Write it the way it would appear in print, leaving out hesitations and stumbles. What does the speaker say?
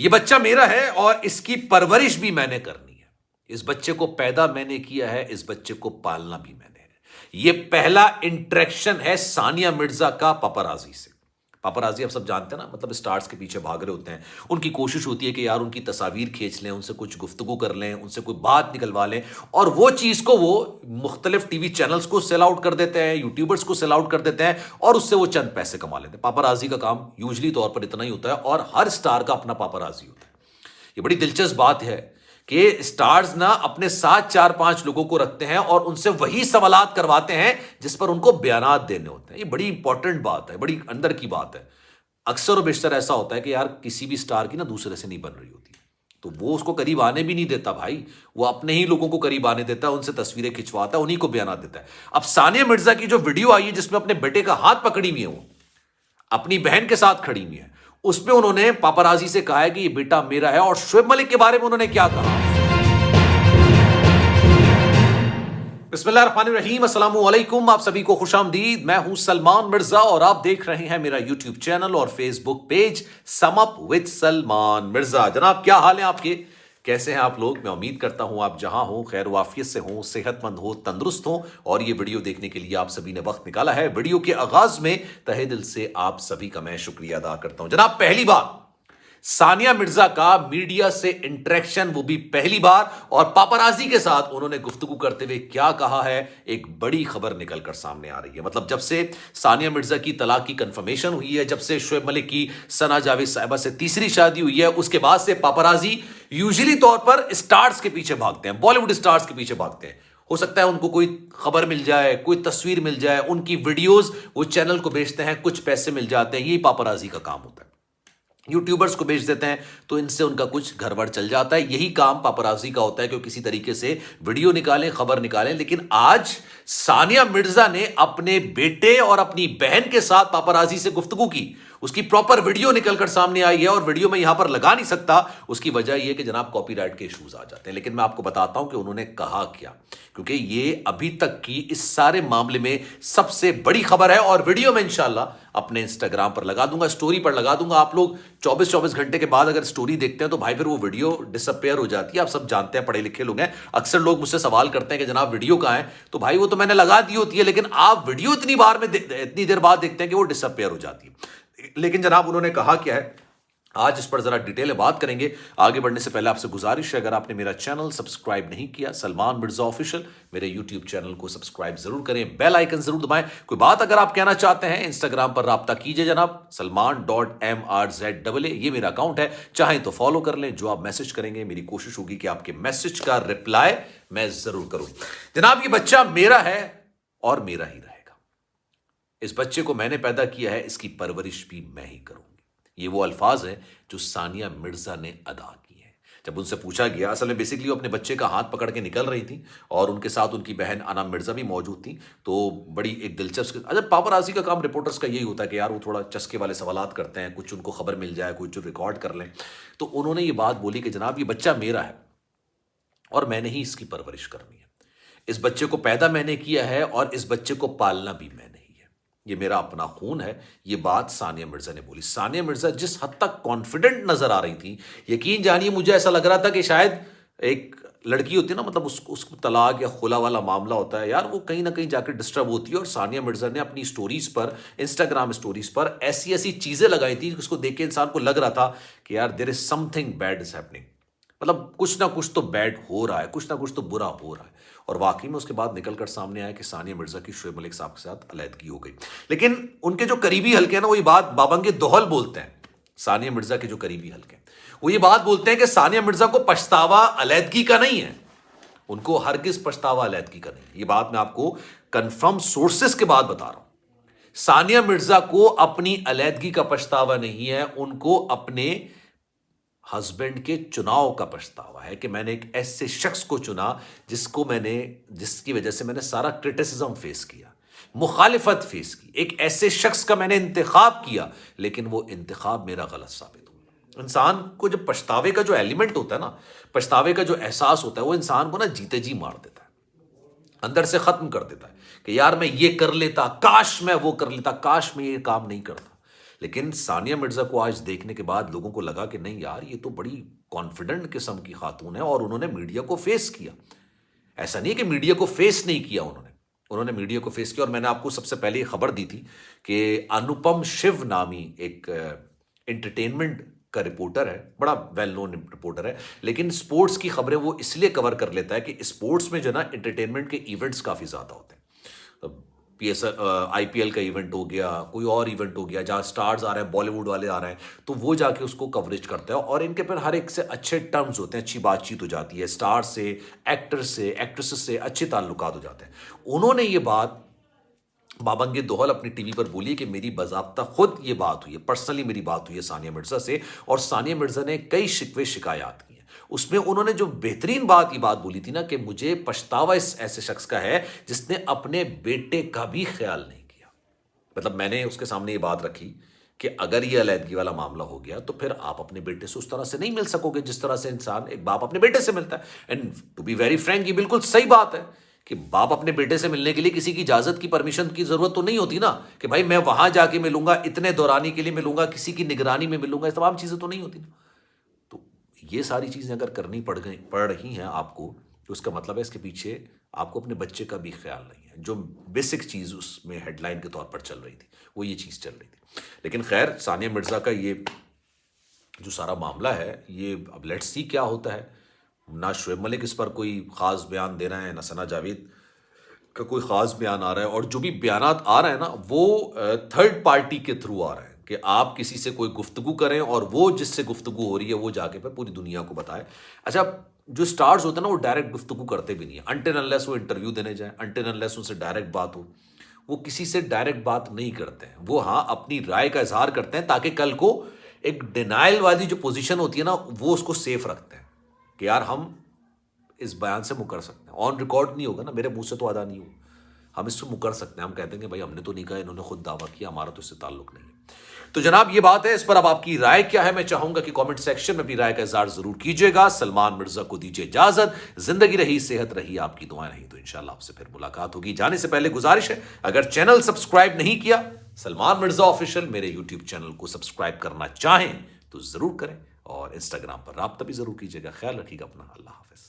ये बच्चा मेरा है और इसकी परवरिश भी मैंने करनी है। इस बच्चे को पैदा मैंने किया है, इस बच्चे को पालना भी मैंने है। ये पहला इंटरेक्शन है सानिया मिर्जा का पापराजी से। पापराजी आप सब जानते हैं ना, मतलब स्टार्स के पीछे भाग रहे होते हैं। उनकी कोशिश होती है कि यार उनकी तस्वीर खींच लें, उनसे कुछ गुफ्तगू कर लें, उनसे कोई बात निकलवा लें, और वो चीज़ को वो मुख्तलिफ टीवी चैनल्स को सेल आउट कर देते हैं, यूट्यूबर्स को सेल आउट कर देते हैं, और उससे वो चंद पैसे कमा लेते हैं। पापराजी का काम यूजली तौर पर इतना ही होता है, और हर स्टार का अपना पापराजी होता है। ये बड़ी दिलचस्प बात है कि स्टार्स ना अपने साथ 4-5 लोगों को रखते हैं और उनसे वही सवालात करवाते हैं जिस पर उनको बयानात देने होते हैं। ये बड़ी इंपॉर्टेंट बात है, बड़ी अंदर की बात है। अक्सर और बेशतर ऐसा होता है कि यार किसी भी स्टार की ना दूसरे से नहीं बन रही होती, तो वो उसको करीब आने भी नहीं देता भाई। वो अपने ही लोगों को करीब आने देता है, उनसे तस्वीरें खिंचवाता है, उन्हीं को बयानात देता है। अब सानिया मिर्जा की जो वीडियो आई है जिसमें अपने बेटे का हाथ पकड़ी हुई है, वो अपनी बहन के साथ खड़ी हुई है, उसमें उन्होंने पापराजी से कहा है कि ये बेटा मेरा है। और शोएब मलिक के बारे में उन्होंने क्या कहा? बिस्मिल्लाहिर्रहमानिर्रहीम, अस्सलामु अलैकुम, आप सभी को खुशामदीद। मैं हूं सलमान मिर्जा और आप देख रहे हैं मेरा यूट्यूब चैनल और Facebook page sum up with Salman Mirza. जनाब, क्या हाल है आपके? कैसे हैं आप लोग? मैं उम्मीद करता हूं आप जहां हो खैर वाफियत से हो, सेहतमंद हो, तंदुरुस्त हो, और ये वीडियो देखने के लिए आप सभी ने वक्त निकाला है। वीडियो के आगाज में तहे दिल से आप सभी का मैं शुक्रिया अदा करता हूं। जनाब, पहली बार सानिया मिर्जा का मीडिया से इंटरेक्शन, वो भी पहली बार, और पापराजी के साथ उन्होंने गुफ्तगू करते हुए क्या कहा है, एक बड़ी खबर निकलकर सामने आ रही है। मतलब जब से सानिया मिर्जा की तलाक की कंफर्मेशन हुई है, जब से शोएब मलिक की सना जावेद साहिबा से तीसरी शादी हुई है, उसके बाद से पापराजी यूजुअली तौर पर स्टार्स के पीछे भागते हैं, बॉलीवुड स्टार्स के पीछे भागते हैं। हो सकता है उनको कोई खबर मिल जाए, कोई तस्वीर मिल जाए, उनकी वीडियोस वो चैनल को बेचते हैं, कुछ पैसे मिल जाते हैं। यही पापराजी का काम होता है। यूट्यूबर्स को बेच देते हैं तो इनसे उनका कुछ घरबार चल जाता है। यही काम पापराजी का होता है कि किसी तरीके से वीडियो निकालें, खबर निकालें। लेकिन आज सानिया मिर्जा ने अपने बेटे और अपनी बहन के साथ पापराजी से गुफ्तगू की, उसकी प्रॉपर वीडियो निकलकर सामने आई है, और वीडियो में यहां पर लगा नहीं सकता। उसकी वजह यह कि जनाब कॉपीराइट के इश्यूज आ जाते हैं। लेकिन मैं आपको बताता हूं कि उन्होंने कहा क्या, क्योंकि ये अभी तक की इस सारे मामले में सबसे बड़ी खबर है। और वीडियो में इंशाल्लाह अपने इंस्टाग्राम पर लगा दूंगा, स्टोरी पर लगा दूंगा। आप लोग 24-24 घंटे के बाद अगर स्टोरी देखते हैं तो भाई फिर वो वीडियो डिसअपेयर हो जाती है। आप सब जानते हैं, पढ़े लिखे लोग हैं। अक्सर लोग मुझसे सवाल करते हैं कि जनाब वीडियो कहां है, तो भाई वो तो मैंने लगा दी होती है, लेकिन आप वीडियो इतनी देर बाद देखते हैं कि वो डिसअपेयर हो जाती है। लेकिन जनाब उन्होंने कहा क्या है, आज इस पर जरा डिटेल में बात करेंगे। आगे बढ़ने से पहले आपसे गुजारिश है, अगर आपने मेरा चैनल सब्सक्राइब नहीं किया, सलमान मिर्जा ऑफिशियल, मेरे यूट्यूब चैनल को सब्सक्राइब जरूर करें, बेल आइकन जरूर दबाएं। कोई बात अगर आप कहना चाहते हैं, इंस्टाग्राम पर राब्ता कीजिए जनाब, salman.mrza, ये मेरा अकाउंट है, चाहें तो फॉलो कर लें। जो आप मैसेज करेंगे मेरी कोशिश होगी कि आपके मैसेज का रिप्लाई मैं जरूर करूं। जनाब, ये बच्चा मेरा है और मेरा ही रहेगा। इस बच्चे को मैंने पैदा किया है, इसकी परवरिश भी मैं ही करूंगी। ये वो अल्फाज हैं जो सानिया मिर्जा ने अदा किए हैं। जब उनसे पूछा गया, असल में बेसिकली वो अपने बच्चे का हाथ पकड़ के निकल रही थी और उनके साथ उनकी बहन अना मिर्जा भी मौजूद थी। तो बड़ी एक दिलचस्प, अच्छा पापराजी का काम रिपोर्टर्स का यही होता है कि यार वो थोड़ा चस्के वाले सवालात करते हैं, कुछ उनको खबर मिल जाए, कुछ रिकॉर्ड कर लें। तो उन्होंने ये बात बोली कि जनाब ये बच्चा मेरा है और मैंने ही इसकी परवरिश करनी है। इस बच्चे को पैदा मैंने किया है और इस बच्चे को पालना भी मैंने ही है। ये मेरा अपना खून है। ये बात सानिया मिर्जा ने बोली। सानिया मिर्जा जिस हद तक कॉन्फिडेंट नजर आ रही थी, यकीन जानिए मुझे ऐसा लग रहा था कि शायद एक लड़की होती है ना, मतलब उसको तलाक या खुला वाला मामला होता है यार, वो कहीं ना कहीं जाकर डिस्टर्ब होती है। और सानिया मिर्जा ने अपनी स्टोरीज पर, इंस्टाग्राम स्टोरीज पर ऐसी ऐसी चीजें लगाई थी उसको देख के इंसान को लग रहा था कि यार there is something bad is happening, मतलब कुछ ना कुछ तो बैड हो रहा है, कुछ ना कुछ तो बुरा हो रहा है। और वाकई में उसके बाद निकलकर सामने आया कि सानिया मिर्जा की शोएब मलिक साहब के साथ अलैदगी हो गई। लेकिन उनके जो करीबी हल्के हैं ना, वो ये बात बाबंगे दोहल बोलते हैं। सानिया मिर्जा के जो करीबी हल्के हैं वो ये बात बोलते हैं कि सानिया मिर्जा को पछतावा अलैदगी का नहीं है, उनको हरगिज पछतावा अलैदगी का नहीं। ये बात मैं आपको कंफर्म सोर्सेस के बाद बता रहा हूं। सानिया मिर्जा को अपनी अलैदगी का पछतावा नहीं है, उनको अपने हस्बैंड के चुनाव का पछतावा है कि मैंने एक ऐसे शख्स को चुना जिसकी वजह से मैंने सारा क्रिटिसिज्म फेस किया, मुखालिफत फेस की। एक ऐसे शख्स का मैंने इंतखाब किया, लेकिन वो इंतखाब मेरा गलत साबित हुआ। इंसान को जब पछतावे का जो एलिमेंट होता है ना, पछतावे का जो एहसास होता है, वो इंसान को ना जीते जी मार देता है, अंदर से खत्म कर देता है कि यार मैं ये कर लेता, काश मैं वो कर लेता, काश मैं ये काम नहीं करता। लेकिन सानिया मिर्जा को आज देखने के बाद लोगों को लगा कि नहीं यार, ये तो बड़ी कॉन्फिडेंट किस्म की खातून है और उन्होंने मीडिया को फेस किया। ऐसा नहीं कि मीडिया को फेस नहीं किया उन्होंने मीडिया को फेस किया। और मैंने आपको सबसे पहले ये खबर दी थी कि अनुपम शिव नामी एक एंटरटेनमेंट का रिपोर्टर है, बड़ा वेल नोन रिपोर्टर है, लेकिन स्पोर्ट्स की खबरें वो इसलिए कवर कर लेता है कि स्पोर्ट्स में जो ना एंटरटेनमेंट के इवेंट्स काफ़ी ज़्यादा होते हैं। आईपीएल का इवेंट हो गया, कोई और इवेंट हो गया जहाँ स्टार्स आ रहे हैं, बॉलीवुड वाले आ रहे हैं, तो वो जाके उसको कवरेज करते हैं और इनके पर हर एक से अच्छे टर्म्स होते हैं, अच्छी बातचीत हो जाती है, स्टार से, एक्टर से, एक्ट्रेसेस से अच्छे ताल्लुकात हो जाते हैं। उन्होंने ये बात बाबंगे दोहल अपनी टीवी पर बोली कि मेरी बाज़ाब्ता खुद ये बात हुई है, पर्सनली मेरी बात हुई है सानिया मिर्जा से, और सानिया मिर्जा ने कई शिकवे शिकायत की हैं। उसमें उन्होंने जो बेहतरीन बात बोली थी ना कि मुझे पछतावा इस ऐसे शख्स का है जिसने अपने बेटे का भी ख्याल नहीं किया। मतलब मैंने उसके सामने ये बात रखी कि अगर ये अलैदगी वाला मामला हो गया तो फिर आप अपने बेटे से उस तरह से नहीं मिल सकोगे जिस तरह से इंसान, एक बाप अपने बेटे से मिलता है। And to be very frank, ये बिल्कुल सही बात है कि बाप अपने बेटे से मिलने के लिए किसी की इजाजत की, परमिशन की जरूरत तो नहीं होती ना, कि भाई मैं वहां जाके मिलूंगा, इतने दौरानी के लिए मिलूंगा, किसी की निगरानी में मिलूंगा, ये तमाम चीजें तो नहीं होती ना। तो ये सारी चीजें अगर करनी पड़ रही हैं आपको, तो उसका मतलब है इसके पीछे आपको अपने बच्चे का भी ख्याल नहीं है। जो बेसिक चीज उसमें हेडलाइन के तौर पर चल रही थी वो ये चीज चल रही थी। लेकिन खैर, सानिया मिर्जा का ये जो सारा मामला है, ये अब लेट्स सी क्या होता है। ना शोएब मलिक इस पर कोई ख़ास बयान दे रहे हैं, ना सना जावेद का कोई ख़ास बयान आ रहा है, और जो भी बयानात आ रहे हैं ना वो थर्ड पार्टी के थ्रू आ रहे हैं कि आप किसी से कोई गुफ्तगू करें और वो जिससे गुफ्तगू हो रही है वो जाके पर पूरी दुनिया को बताए। अच्छा, जो स्टार्स होते हैं ना वो डायरेक्ट गुफ्तगू करते भी नहीं है, अनटिल अनलेस वो इंटरव्यू देने जाए, अनटिल अनलेस उनसे डायरेक्ट बात हो, वो किसी से डायरेक्ट बात नहीं करते हैं। वो हाँ अपनी राय का इजहार करते हैं ताकि कल को एक डिनाइल वाली जो पोजीशन होती है ना वो उसको सेफ रखते हैं कि यार हम इस बयान से मुकर सकते हैं, ऑन रिकॉर्ड नहीं होगा ना, मेरे मुंह से तो अदा नहीं होगा, हम इससे मुकर सकते हैं। हम कहते हैं कि भाई हमने तो नहीं कहा, इन्होंने खुद दावा किया, हमारा तो इससे ताल्लुक नहीं है। तो जनाब ये बात है, इस पर अब आपकी राय क्या है? मैं चाहूंगा कि कमेंट सेक्शन में अपनी राय का इजहार जरूर कीजिएगा। सलमान मिर्जा को दीजिए इजाजत, जिंदगी रही, सेहत रही, आपकी दुआएं रही, तो इंशाल्लाह आपसे फिर मुलाकात होगी। जाने से पहले गुजारिश है, अगर चैनल सब्सक्राइब नहीं किया सलमान मिर्जा ऑफिशियल मेरे यूट्यूब चैनल को सब्सक्राइब करना चाहें तो जरूर करें, और इंस्टाग्राम पर राब्ता भी जरूर कीजिएगा। ख्याल रखिएगा अपना, अल्लाह हाफिज।